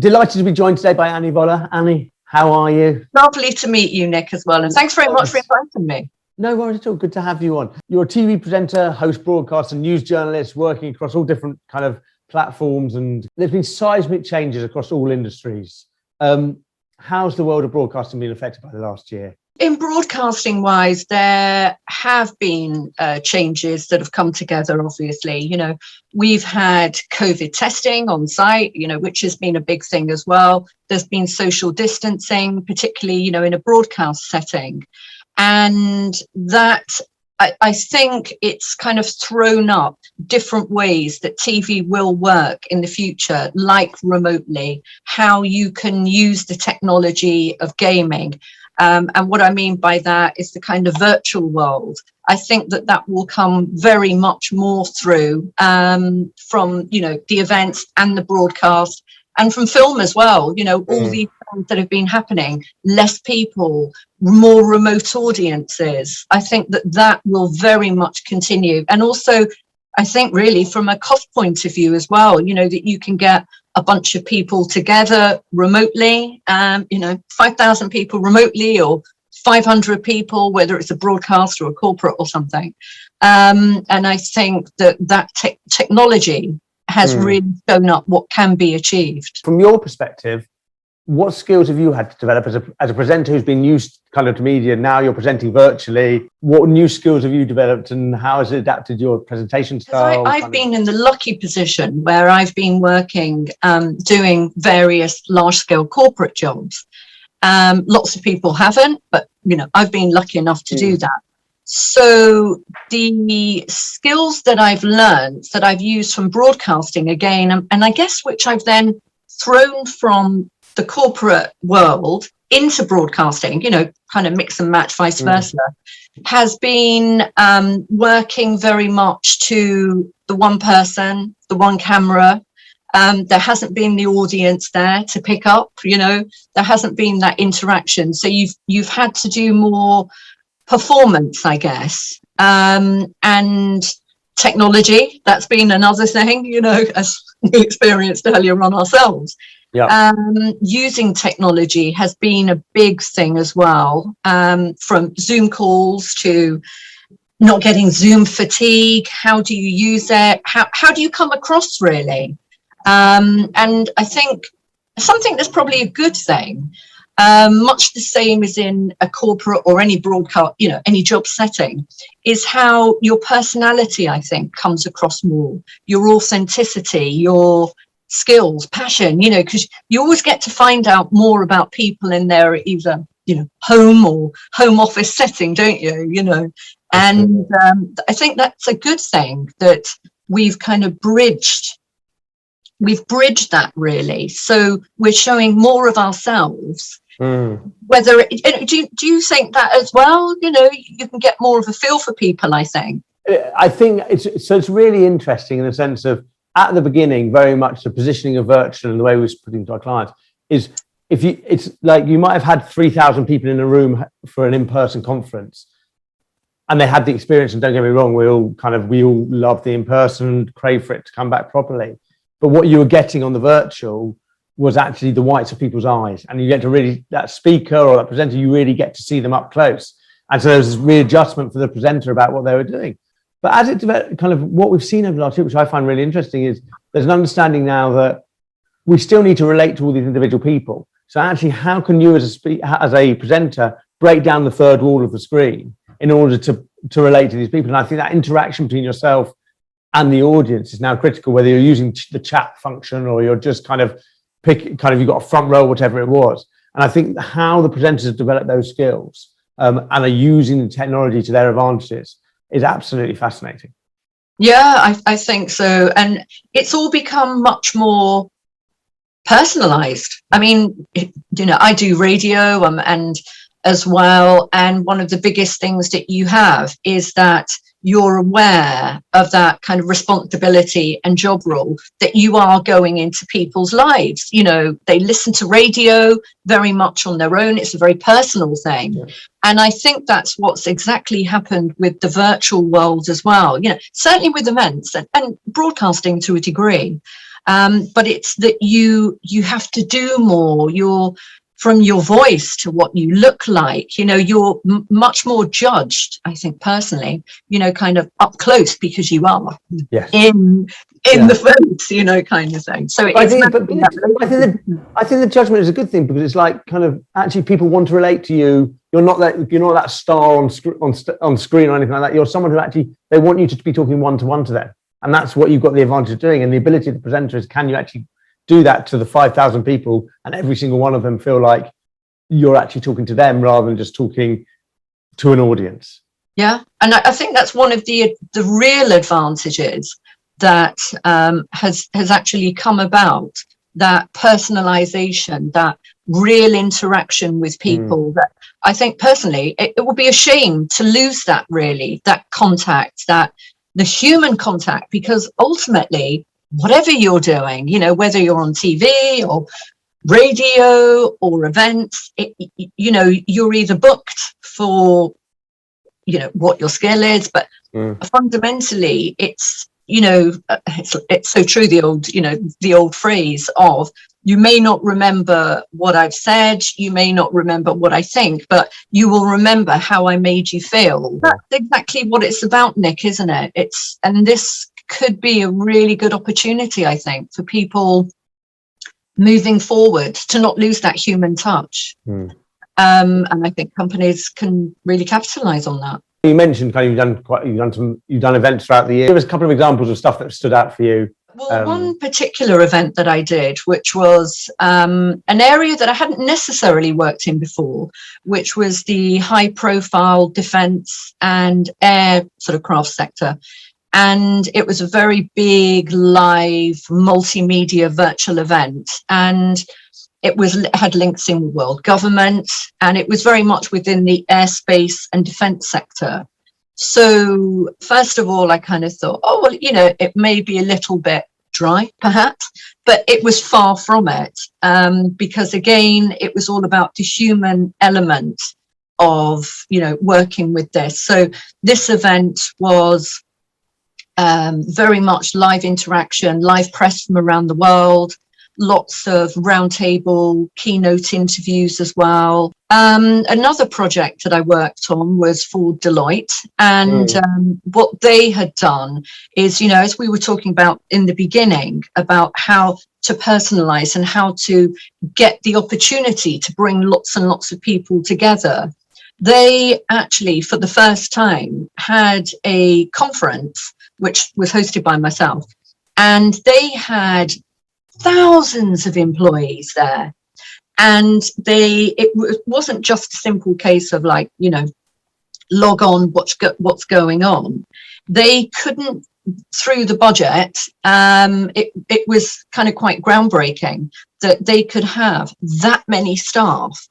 delighted to be joined today by Annie Voller. Annie, how are you? Lovely to meet you, Nick, as well. And thanks very much for inviting me. No worries at all. Good to have you on. You're a TV presenter, host, broadcaster, news journalist, working across all different kind of platforms, and there's been seismic changes across all industries. How's the world of broadcasting been affected by the last year? In broadcasting wise, there have been changes that have come together, obviously. You know, we've had COVID testing on site, you know, which has been a big thing as well. There's been social distancing, particularly, you know, in a broadcast setting. And that, I think it's kind of thrown up different ways that TV will work in the future, like remotely, how you can use the technology of gaming. And what I mean by that is the kind of virtual world. I think that that will come very much more through from, you know, the events and the broadcast, and from film as well. You know, all these things that have been happening, less people, more remote audiences. I think that that will very much continue. And also, I think really from a cost point of view as well, you know, that you can get a bunch of people together remotely, you know, 5,000 people remotely, or 500 people, whether it's a broadcast or a corporate or something. And I think that that technology has really shown up what can be achieved. From your perspective, what skills have you had to develop as a presenter who's been used kind of to media? Now you're presenting virtually. What new skills have you developed, and how has it adapted your presentation style? I've been in the lucky position where I've been working, doing various large-scale corporate jobs. Lots of people haven't, but you know, I've been lucky enough to do that. So the skills that I've learned, that I've used from broadcasting again, and I guess which I've then thrown from the corporate world into broadcasting, you know, kind of mix and match, vice versa, has been working very much to the one person, the one camera. There hasn't been the audience there to pick up, you know, there hasn't been that interaction. So you've had to do more performance, I guess, and technology. That's been another thing, you know, as we experienced earlier on ourselves. Yeah. Using technology has been a big thing as well, from Zoom calls to not getting Zoom fatigue. How do you use it? How do you come across, really? And I think something that's probably a good thing, much the same as in a corporate or any broadcast, you know, any job setting, is how your personality, I think, comes across more. Your authenticity, your skills, passion, you know, because you always get to find out more about people in their either, you know, home or home office setting, don't you? You know, and I think that's a good thing that we've kind of bridged. We've bridged that, really. So we're showing more of ourselves. Whether do you think that as well? You know, you can get more of a feel for people, I think. I think it's really interesting in the sense of, at the beginning, very much the positioning of virtual and the way we were putting to our clients is, it's like you might have had 3,000 people in a room for an in-person conference, and they had the experience. And don't get me wrong, we all love the in-person, crave for it to come back properly. But what you were getting on the virtual was actually the whites of people's eyes, and you get to really, that speaker or that presenter, you really get to see them up close. And so there's this readjustment for the presenter about what they were doing. But as it developed, kind of what we've seen over the last year, which I find really interesting, is there's an understanding now that we still need to relate to all these individual people. So actually, how can you as a presenter break down the third wall of the screen in order to relate to these people? And I think that interaction between yourself and the audience is now critical, whether you're using the chat function or you're just you've got a front row, whatever it was. And I think how the presenters have developed those skills and are using the technology to their advantages is absolutely fascinating. Yeah, I think so. And it's all become much more personalized. I mean, you know, I do radio and as well. And one of the biggest things that you have is that you're aware of that kind of responsibility and job role, that you are going into people's lives. You know, they listen to radio very much on their own. It's a very personal thing. Yeah. And I think that's what's exactly happened with the virtual world as well. You know, certainly with events and broadcasting to a degree. But it's that you have to do more. From your voice to what you look like, you're much more judged, I think, personally, kind of up close, because you are in the face, kind of thing. So I think the judgment is a good thing, because it's like kind of actually people want to relate to you. You're not that star on screen or anything like that. You're someone who actually, they want you to be talking one-to-one to them. And that's what you've got the advantage of doing. And the ability of the presenter is, can you actually do that to the 5,000 people, and every single one of them feel like you're actually talking to them rather than just talking to an audience? Yeah, and I think that's one of the real advantages that has actually come about, that personalization, that real interaction with people. That I think personally, it would be a shame to lose that, really, that contact, the human contact, because ultimately, whatever you're doing, whether you're on TV or radio or events, you're either booked for, what your skill is, but fundamentally it's so true, the old phrase of, you may not remember what I've said, you may not remember what I think, but you will remember how I made you feel. That's exactly what it's about, Nick, isn't it? And this could be a really good opportunity, I think, for people moving forward, to not lose that human touch. And I think companies can really capitalize on that. You mentioned kind of you've done events throughout the year. Give us a couple of examples of stuff that stood out for you. Well, one particular event that I did, which was an area that I hadn't necessarily worked in before, which was the high profile defense and air sort of craft sector. And it was a very big, live, multimedia virtual event. And it had links in world government, and it was very much within the airspace and defense sector. So first of all, I kind of thought, it may be a little bit dry, perhaps, but it was far from it. Because again, it was all about the human element of, working with this. So this event was very much live interaction, live press from around the world, lots of roundtable keynote interviews as well. Another project that I worked on was for Deloitte, and what they had done is, as we were talking about in the beginning, about how to personalize and how to get the opportunity to bring lots and lots of people together. They actually, for the first time, had a conference which was hosted by myself, and they had thousands of employees there, and it wasn't just a simple case of like, log on, what's going on. They couldn't, through the budget, it was kind of quite groundbreaking that they could have that many staff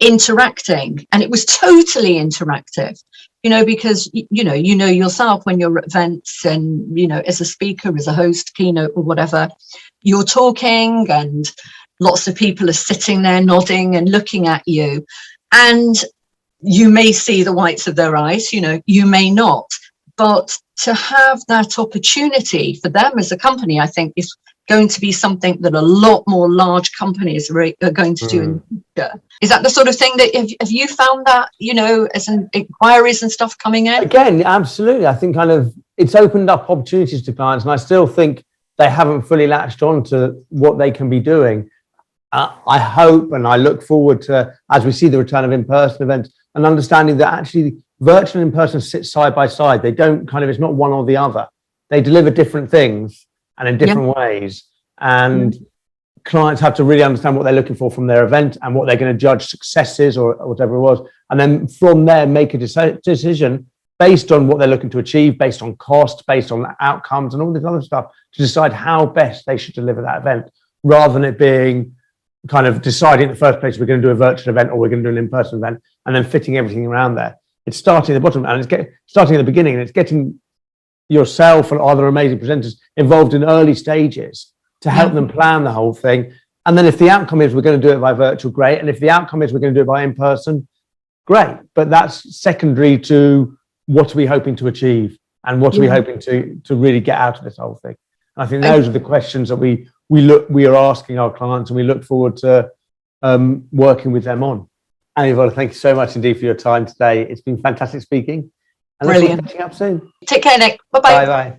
interacting, and it was totally interactive. Because, yourself when you're at events and, as a speaker, as a host, keynote or whatever, you're talking and lots of people are sitting there nodding and looking at you. And you may see the whites of their eyes, you may not. But to have that opportunity for them as a company, I think is going to be something that a lot more large companies are going to do in the future. Is that the sort of thing that, have you found that, as in inquiries and stuff coming in? Again, absolutely. I think kind of it's opened up opportunities to clients, and I still think they haven't fully latched on to what they can be doing. I hope and I look forward to, as we see the return of in-person events, and understanding that actually virtual and in-person sit side by side. They don't it's not one or the other. They deliver different things and in different ways. And clients have to really understand what they're looking for from their event and what they're going to judge successes or whatever it was. And then from there, make a decision based on what they're looking to achieve, based on cost, based on outcomes and all this other stuff, to decide how best they should deliver that event, rather than it being kind of deciding in the first place, we're going to do a virtual event or we're going to do an in-person event, and then fitting everything around there. It's starting at the bottom and it's starting at the beginning, and it's getting yourself and other amazing presenters involved in early stages to help them plan the whole thing. And then if the outcome is we're going to do it by virtual, great. And if the outcome is we're going to do it by in-person, great. But that's secondary to what are we hoping to achieve and what are we hoping to really get out of this whole thing. I think those are the questions that we are asking our clients, and we look forward to working with them on. Annie Voller, thank you so much indeed for your time today. It's been fantastic speaking. And Brilliant. Catching up soon. Take care, Nick. Bye-bye. Bye-bye.